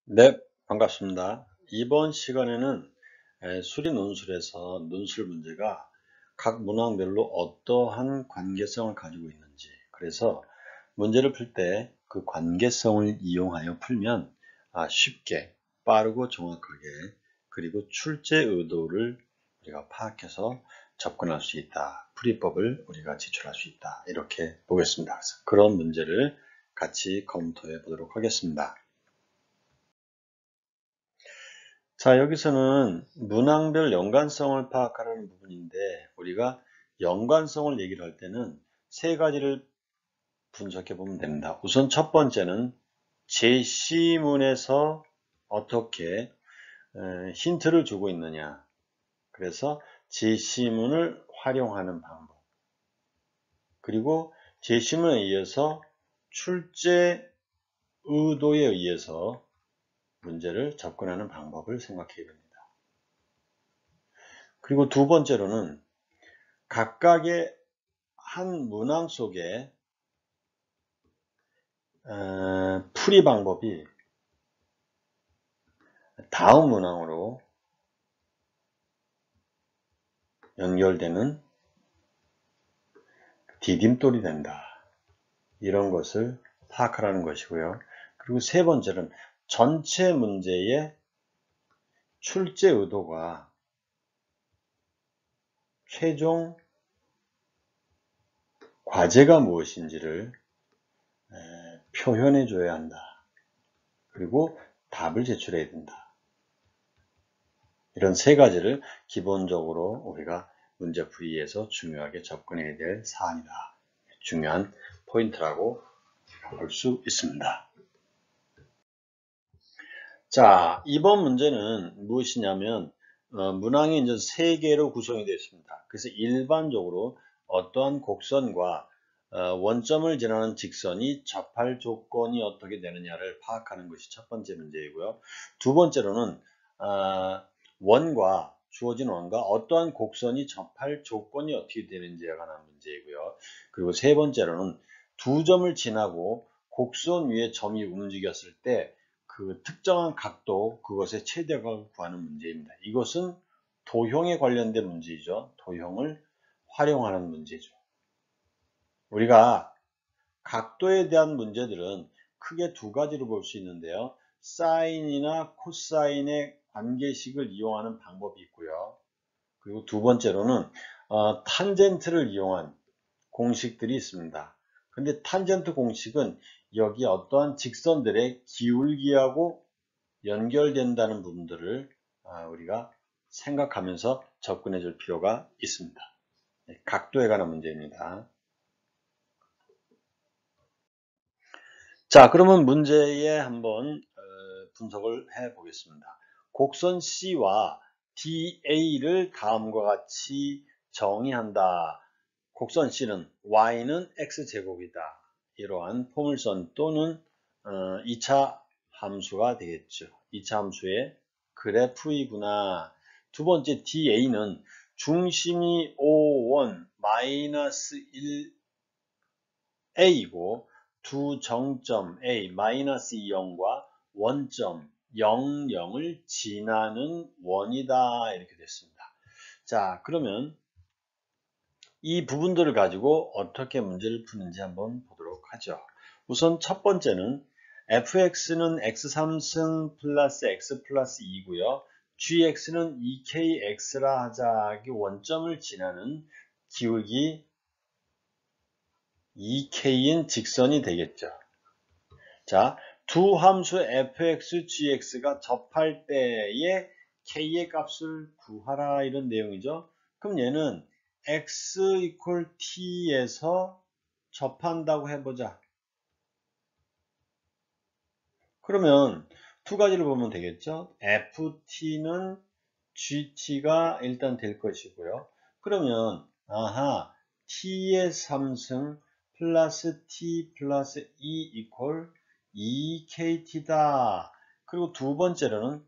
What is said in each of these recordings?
네, 반갑습니다. 이번 시간에는 수리 논술에서 논술 문제가 각 문항별로 어떠한 관계성을 가지고 있는지, 그래서 문제를 풀 때 그 관계성을 이용하여 풀면 쉽게, 빠르고 정확하게, 그리고 출제 의도를 우리가 파악해서 접근할 수 있다. 풀이법을 우리가 제출할 수 있다. 이렇게 보겠습니다. 그래서 그런 문제를 같이 검토해 보도록 하겠습니다. 자, 여기서는 문항별 연관성을 파악하라는 부분인데, 우리가 연관성을 얘기를 할 때는 세 가지를 분석해 보면 됩니다. 우선 첫 번째는 제시문에서 어떻게 힌트를 주고 있느냐. 그래서 제시문을 활용하는 방법. 그리고 제시문에 의해서 출제 의도에 의해서 문제를 접근하는 방법을 생각해야 됩니다. 그리고 두 번째로는 각각의 한 문항 속에 풀이 방법이 다음 문항으로 연결되는 디딤돌이 된다. 이런 것을 파악하라는 것이고요. 그리고 세 번째는 전체 문제의 출제 의도가 최종 과제가 무엇인지를 표현해 줘야 한다. 그리고 답을 제출해야 된다. 이런 세 가지를 기본적으로 우리가 문제풀이에서 중요하게 접근해야 될 사안이다. 중요한 포인트라고 볼 수 있습니다. 자, 이번 문제는 무엇이냐면 문항이 이제 세 개로 구성이 되어 있습니다. 그래서 일반적으로 어떠한 곡선과 원점을 지나는 직선이 접할 조건이 어떻게 되느냐를 파악하는 것이 첫 번째 문제이고요. 두 번째로는 원과 주어진 원과 어떠한 곡선이 접할 조건이 어떻게 되는지에 관한 문제이고요. 그리고 세 번째로는 두 점을 지나고 곡선 위에 점이 움직였을 때 그 특정한 각도, 그것의 최대각을 구하는 문제입니다. 이것은 도형에 관련된 문제이죠. 도형을 활용하는 문제죠. 우리가 각도에 대한 문제들은 크게 두 가지로 볼 수 있는데요. 사인이나 코사인의 관계식을 이용하는 방법이 있고요. 그리고 두 번째로는 탄젠트를 이용한 공식들이 있습니다. 근데 탄젠트 공식은 여기 어떠한 직선들의 기울기하고 연결된다는 부분들을 우리가 생각하면서 접근해 줄 필요가 있습니다. 각도에 관한 문제입니다. 자, 그러면 문제에 한번 분석을 해 보겠습니다. 곡선 C와 DA를 다음과 같이 정의한다. 곡선 C는 Y는 X제곱이다. 이러한 포물선 또는 2차 함수가 되겠죠. 2차 함수의 그래프이구나. 두 번째 DA는 중심이 5원 마이너스 1A이고 두 정점 A 마이너스 0과 원점 0, 0을 지나는 원이다. 이렇게 됐습니다. 자, 그러면 이 부분들을 가지고 어떻게 문제를 푸는지 한번 보도록 하죠. 우선 첫 번째는 fx는 x3승 플러스 x 플러스 2고요. gx는 2kx라 하자. 원점을 지나는 기울기 2k인 직선이 되겠죠. 자, 두 함수 fx, gx가 접할 때의 k의 값을 구하라 이런 내용이죠. 그럼 얘는 x equal t에서 접한다고 해보자. 그러면 두 가지를 보면 되겠죠. ft는 gt가 일단 될 것이고요. 그러면 t의 3승 플러스 t 플러스 2 equal 2kt다. 그리고 두 번째로는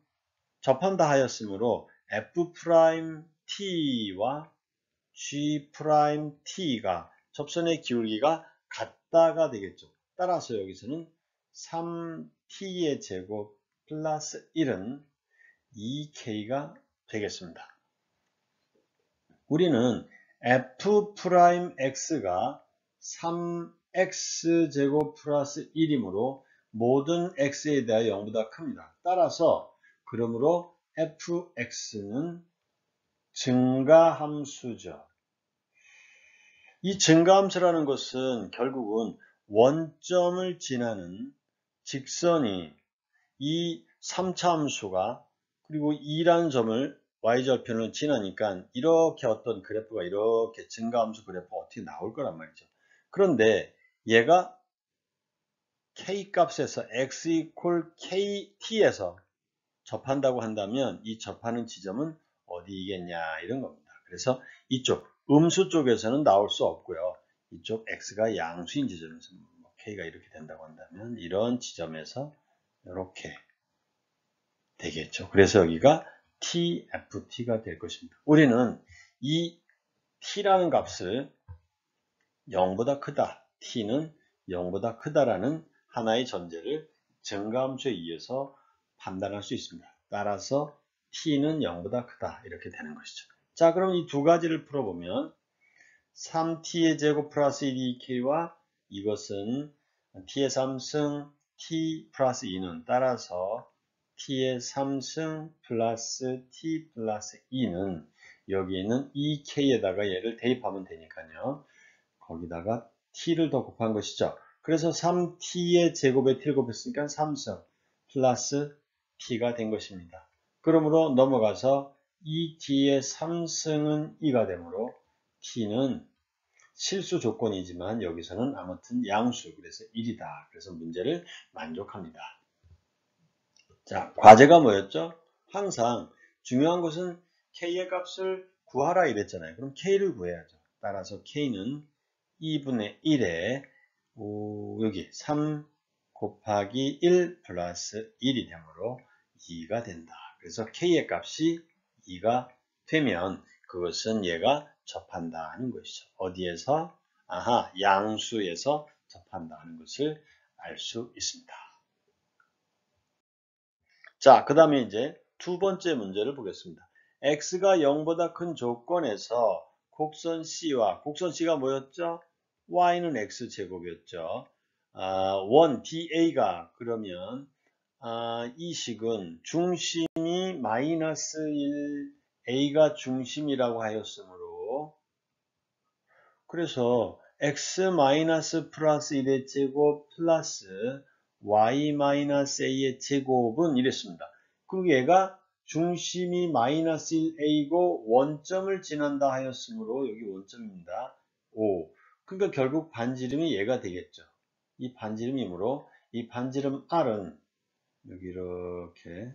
접한다 하였으므로 f't와 g't가 접선의 기울기가 같다가 되겠죠. 따라서 여기서는 3t의 제곱 플러스 1은 2k가 되겠습니다. 우리는 f'x가 3x제곱 플러스 1이므로 모든 x에 대하여 0보다 큽니다. 따라서 그러므로 fx는 증가함수죠. 이 증가함수라는 것은 결국은 원점을 지나는 직선이 이 3차 함수가 그리고 2라는 점을 y절편을 지나니까 이렇게 어떤 그래프가 이렇게 증가함수 그래프가 어떻게 나올 거란 말이죠. 그런데 얘가 k 값에서 x equal kt에서 접한다고 한다면 이 접하는 지점은 어디이겠냐 이런 겁니다. 그래서 이쪽 음수 쪽에서는 나올 수 없고요. 이쪽 x가 양수인 지점에서 k가 이렇게 된다고 한다면 이런 지점에서 이렇게 되겠죠. 그래서 여기가 tft가 될 것입니다. 우리는 이 t라는 값을 0보다 크다, t는 0보다 크다라는 하나의 전제를 증가함수에 의해서 판단할 수 있습니다. 따라서 t는 0보다 크다 이렇게 되는 것이죠. 자, 그럼 이 두 가지를 풀어보면 3t의 제곱 플러스 2k와 이것은 t의 3승 t 플러스 2는 따라서 t의 3승 플러스 t 플러스 2는 여기 있는 2k에다가 얘를 대입하면 되니까요. 거기다가 t를 더 곱한 것이죠. 그래서 3t의 제곱에 t를 곱했으니까 3승 플러스 t가 된 것입니다. 그러므로 넘어가서 2t의 3승은 2가 되므로 t는 실수 조건이지만 여기서는 아무튼 양수, 그래서 1이다. 그래서 문제를 만족합니다. 자, 과제가 뭐였죠? 항상 중요한 것은 k의 값을 구하라 이랬잖아요. 그럼 k를 구해야죠. 따라서 k는 2분의 1에 여기 3 곱하기 1 플러스 1이 되므로 2가 된다. 그래서 k의 값이 2가 되면 그것은 얘가 접한다 하는 것이죠. 어디에서? 양수에서 접한다 하는 것을 알 수 있습니다. 자, 그 다음에 이제 두 번째 문제를 보겠습니다. x가 0보다 큰 조건에서 곡선 C와 곡선 C가 뭐였죠? y는 x제곱이었죠. 1 DA가 그러면 이 식은 중심이 마이너스 1 A가 중심이라고 하였으므로 그래서 x 마이너스 플러스 1의 제곱 플러스 y 마이너스 a의 제곱은 이랬습니다. 그리고 얘가 중심이 마이너스 1a고 원점을 지난다 하였으므로 여기 원점입니다. 5. 그러니까 결국 반지름이 얘가 되겠죠. 이 반지름이므로 이 반지름 r은 여기 이렇게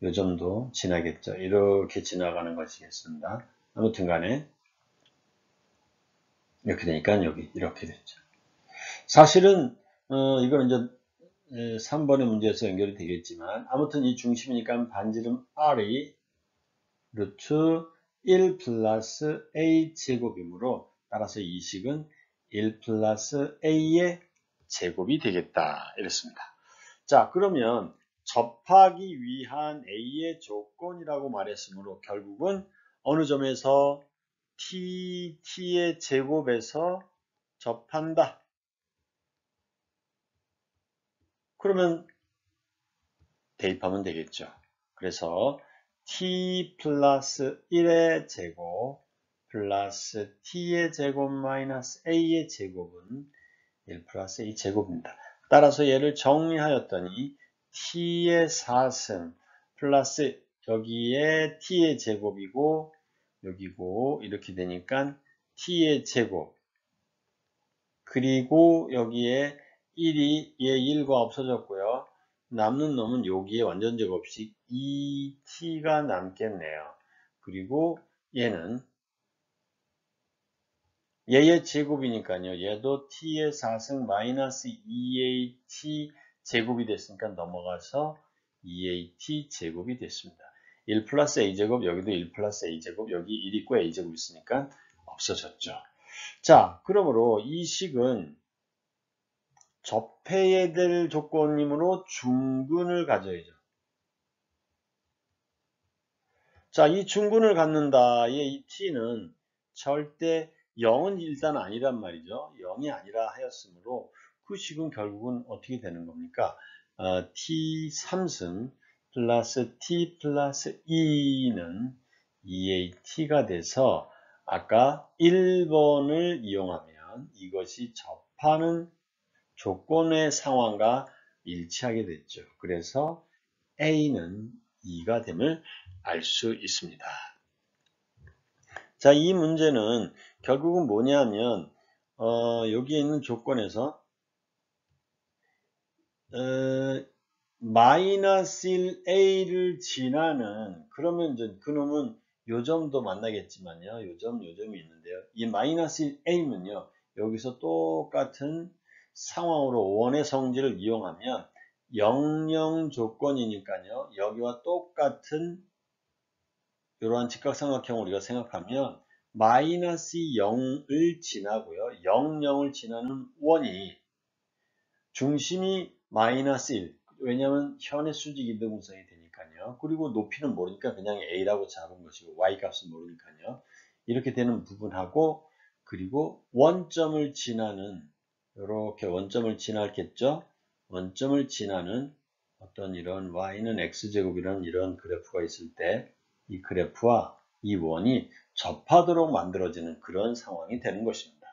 요 점도 지나겠죠. 이렇게 지나가는 것이겠습니다. 아무튼 간에 이렇게 되니까 여기 이렇게 됐죠. 사실은 이건 이제 3번의 문제에서 연결이 되겠지만 아무튼 이 중심이니까 반지름 r이 루트 1 플러스 a 제곱이므로 따라서 이 식은 1 플러스 a의 제곱이 되겠다 이랬습니다. 자, 그러면 접하기 위한 a의 조건이라고 말했으므로 결국은 어느 점에서 t의 제곱에서 접한다. 그러면 대입하면 되겠죠. 그래서 t 플러스 1의 제곱 플러스 t의 제곱 마이너스 a의 제곱은 1 플러스 a 제곱입니다. 따라서 얘를 정리하였더니 t의 4승 플러스 여기에 t의 제곱이고 여기고 이렇게 되니까 t의 제곱 그리고 여기에 1이 얘 1과 없어졌고요. 남는 놈은 여기에 완전 제곱식 2t가 남겠네요. 그리고 얘는 얘의 제곱이니까요. 얘도 t의 4승 마이너스 2at 제곱이 됐으니까 넘어가서 2at 제곱이 됐습니다. 1 플러스 a제곱 여기도 1 플러스 a제곱 여기 1 있고 a제곱 있으니까 없어졌죠. 자, 그러므로 이 식은 접해야 될 조건이므로 중근을 가져야죠. 자, 이 중근을 갖는다의 이 t는 절대 0은 일단 아니란 말이죠. 0이 아니라 하였으므로 그 식은 결국은 어떻게 되는 겁니까? t 3승 플러스 t 플러스 2는 2의 t가 돼서 아까 1번을 이용하면 이것이 접하는 조건의 상황과 일치하게 됐죠. 그래서 A는 2가 됨을 알 수 있습니다. 자, 이 문제는 결국은 뭐냐면 여기에 있는 조건에서 마이너스 1 A를 지나는 그러면 이제 그놈은 요점도 만나겠지만요. 요점이 있는데요. 이 마이너스 1 A는요. 여기서 똑같은 상황으로 원의 성질을 이용하면 00 조건이니까요. 여기와 똑같은 이러한 직각삼각형을 우리가 생각하면 마이너스 0을 지나고요. 00을 지나는 원이 중심이 마이너스 1. 왜냐하면 현의 수직 이등분선이 되니까요. 그리고 높이는 모르니까 그냥 A라고 잡은 것이고 Y 값은 모르니까요. 이렇게 되는 부분하고 그리고 원점을 지나는 이렇게 원점을 지나겠죠. 원점을 지나는 어떤 이런 Y는 X제곱이라는 이런 그래프가 있을 때 이 그래프와 이 원이 접하도록 만들어지는 그런 상황이 되는 것입니다.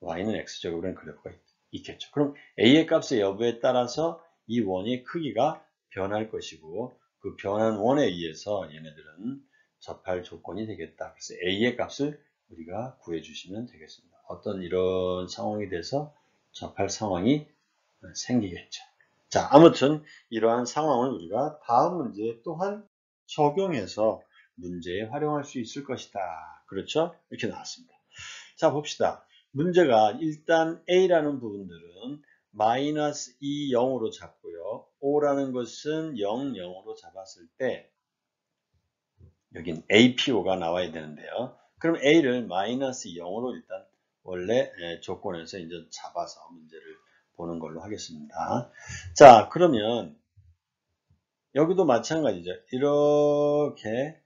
Y는 X제곱이라는 그래프가 있겠죠. 그럼 A의 값의 여부에 따라서 이 원의 크기가 변할 것이고 그 변한 원에 의해서 얘네들은 접할 조건이 되겠다. 그래서 A의 값을 우리가 구해주시면 되겠습니다. 어떤 이런 상황이 돼서 접할 상황이 생기겠죠. 자, 아무튼 이러한 상황을 우리가 다음 문제에 또한 적용해서 문제에 활용할 수 있을 것이다. 그렇죠? 이렇게 나왔습니다. 자, 봅시다. 문제가 일단 A라는 부분들은 마이너스 2, 0으로 잡고요. O라는 것은 0, 0으로 잡았을 때 여긴 APO가 나와야 되는데요. 그럼 A를 마이너스 0으로 일단 원래 조건에서 이제 잡아서 문제를 보는 걸로 하겠습니다. 자, 그러면 여기도 마찬가지죠. 이렇게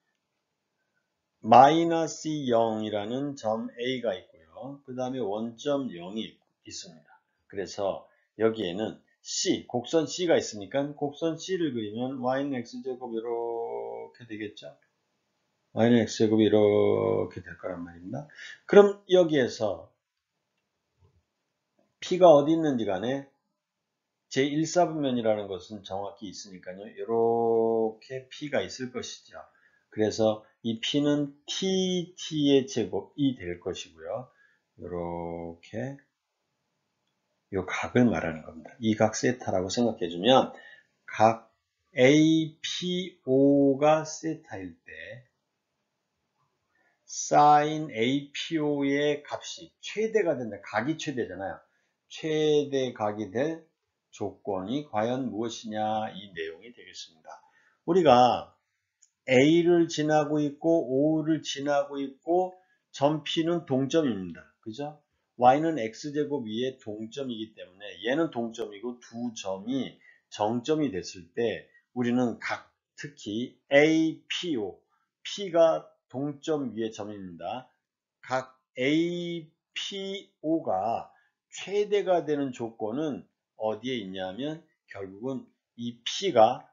마이너스 0이라는 점 A가 있고요. 그 다음에 원점 0이 있습니다. 그래서 여기에는 C, 곡선 C가 있으니까 곡선 C를 그리면 y는 x제곱 이렇게 되겠죠. y는 x제곱이 이렇게 될 거란 말입니다. 그럼 여기에서 P가 어디 있는지 간에 제1사분면이라는 것은 정확히 있으니까요. 이렇게 P가 있을 것이죠. 그래서 이 P는 TT의 제곱이 될 것이고요. 이렇게 이 각을 말하는 겁니다. 이 각 세타라고 생각해주면 각 APO가 세타일 때 sin APO의 값이 최대가 된다. 각이 최대잖아요. 최대 각이 될 조건이 과연 무엇이냐 이 내용이 되겠습니다. 우리가 A를 지나고 있고 O를 지나고 있고 점 P는 동점입니다. 그죠? Y는 X제곱 위에 동점이기 때문에 얘는 동점이고 두 점이 정점이 됐을 때 우리는 각 특히 APO, P가 동점 위의 점입니다. 각 APO가 최대가 되는 조건은 어디에 있냐면 결국은 이 P가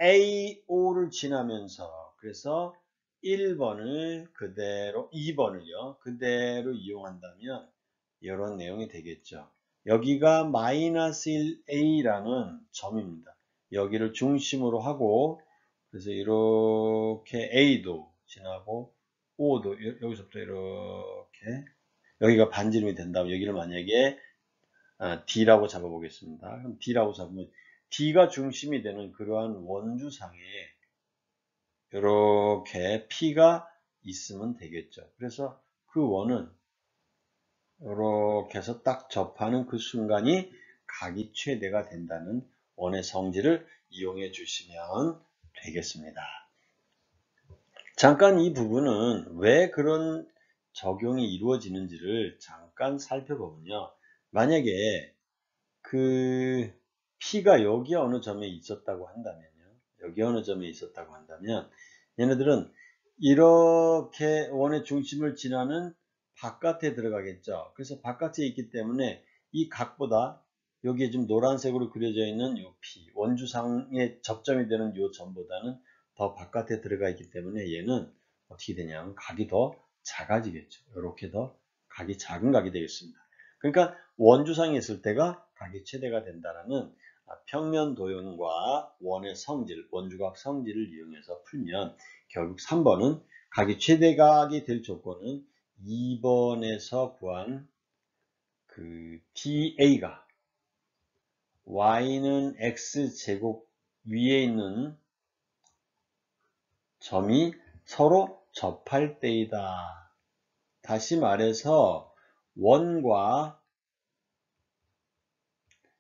AO를 지나면서 그래서 1번을 그대로 2번을요 그대로 이용한다면 이런 내용이 되겠죠. 여기가 마이너스 1A라는 점입니다. 여기를 중심으로 하고 그래서 이렇게 A도 지나고 O도 여기서부터 이렇게 여기가 반지름이 된다면 여기를 만약에 D라고 잡아보겠습니다. 그럼 D라고 잡으면 D가 중심이 되는 그러한 원주상에 이렇게 P가 있으면 되겠죠. 그래서 그 원은 이렇게 해서 딱 접하는 그 순간이 각이 최대가 된다는 원의 성질을 이용해 주시면 되겠습니다. 잠깐 이 부분은 왜 그런 적용이 이루어지는지를 잠깐 살펴보면요. 만약에 그 P가 여기 어느 점에 있었다고 한다면요. 여기 어느 점에 있었다고 한다면 얘네들은 이렇게 원의 중심을 지나는 바깥에 들어가겠죠. 그래서 바깥에 있기 때문에 이 각보다 여기에 지금 노란색으로 그려져 있는 이 P, 원주상의 접점이 되는 이 점보다는 더 바깥에 들어가 있기 때문에 얘는 어떻게 되냐면 각이 더 작아지겠죠. 이렇게 더 각이 작은 각이 되겠습니다. 그러니까 원주상에 있을 때가 각이 최대가 된다는 평면 도형과 원의 성질, 원주각 성질을 이용해서 풀면 결국 3번은 각이 최대각이 될 조건은 2번에서 구한 그 DA가 y는 x제곱 위에 있는 점이 서로 접할 때이다. 다시 말해서 원과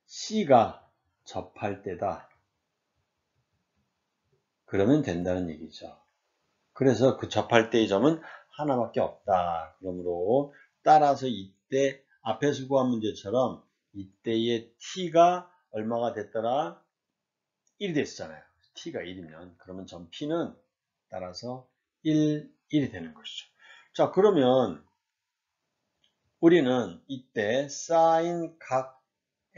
C가 접할 때다. 그러면 된다는 얘기죠. 그래서 그 접할 때의 점은 하나밖에 없다. 그러므로 따라서 이때 앞에서 구한 문제처럼 이때의 t가 얼마가 됐더라? 1이 됐잖아요. t가 1이면 그러면 점 p는 따라서 1이 되는 것이죠. 자, 그러면 우리는 이때 sin 각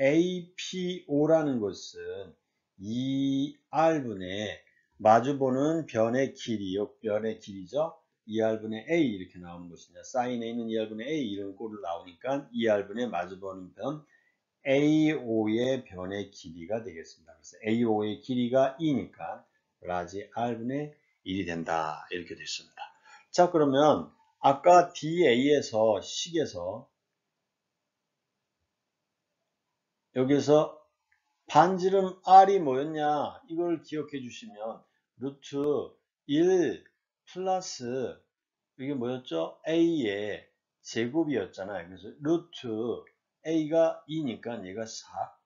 APO라는 것은 2R분의 마주보는 변의 길이, 변의 길이죠. 2R분의 A 이렇게 나오는 것이냐. sin A는 2R분의 A 이런 꼴로 나오니까 2R분의 마주보는 변 AO의 변의 길이가 되겠습니다. 그래서 AO의 길이가 2니까 라지 R분의 1이 된다. 이렇게 됐습니다. 자, 그러면 아까 DA에서 식에서 여기서 반지름 R이 뭐였냐? 이걸 기억해 주시면 루트 1 플러스 이게 뭐였죠? A의 제곱이었잖아요. 그래서 루트 A가 2니까 얘가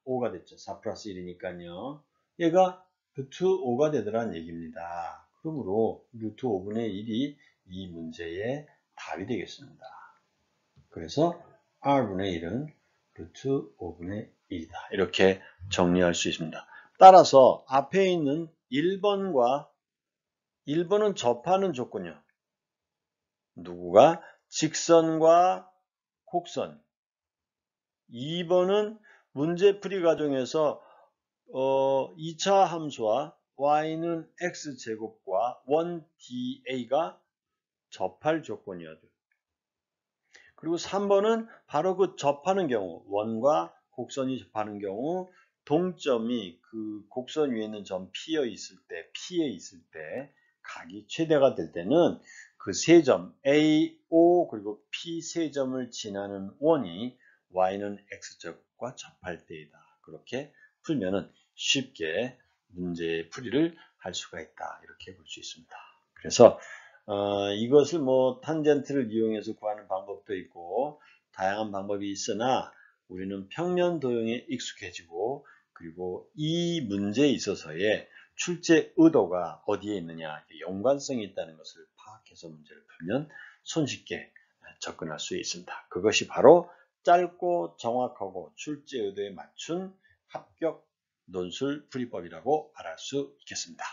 5가 됐죠. 4 플러스 1이니까요. 얘가 루트 5가 되더란 얘기입니다. 그러므로 루트 5분의 1이 이 문제의 답이 되겠습니다. 그래서 R분의 1은 루트 5분의 1이다. 이렇게 정리할 수 있습니다. 따라서 앞에 있는 1번과 1번은 접하는 조건이요. 누구가? 직선과 곡선. 2번은 문제풀이 과정에서 2차 함수와 y는 x제곱과 1DA가 접할 조건이었죠. 그리고 3번은 바로 그 접하는 경우, 원과 곡선이 접하는 경우 동점이 그 곡선 위에 있는 점 P에 있을 때 각이 최대가 될 때는 그 세 점 A, O 그리고 P 세 점을 지나는 원이 y는 x제곱과 접할 때이다. 그렇게 풀면은 쉽게 문제 풀이를 할 수가 있다. 이렇게 볼 수 있습니다. 그래서 이것을 뭐 탄젠트를 이용해서 구하는 방법도 있고 다양한 방법이 있으나 우리는 평면 도형에 익숙해지고 그리고 이 문제에 있어서의 출제 의도가 어디에 있느냐, 연관성이 있다는 것을 파악해서 문제를 풀면 손쉽게 접근할 수 있습니다. 그것이 바로 짧고 정확하고 출제 의도에 맞춘 합격 논술 풀이법이라고 말할 수 있겠습니다.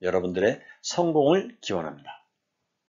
여러분들의 성공을 기원합니다.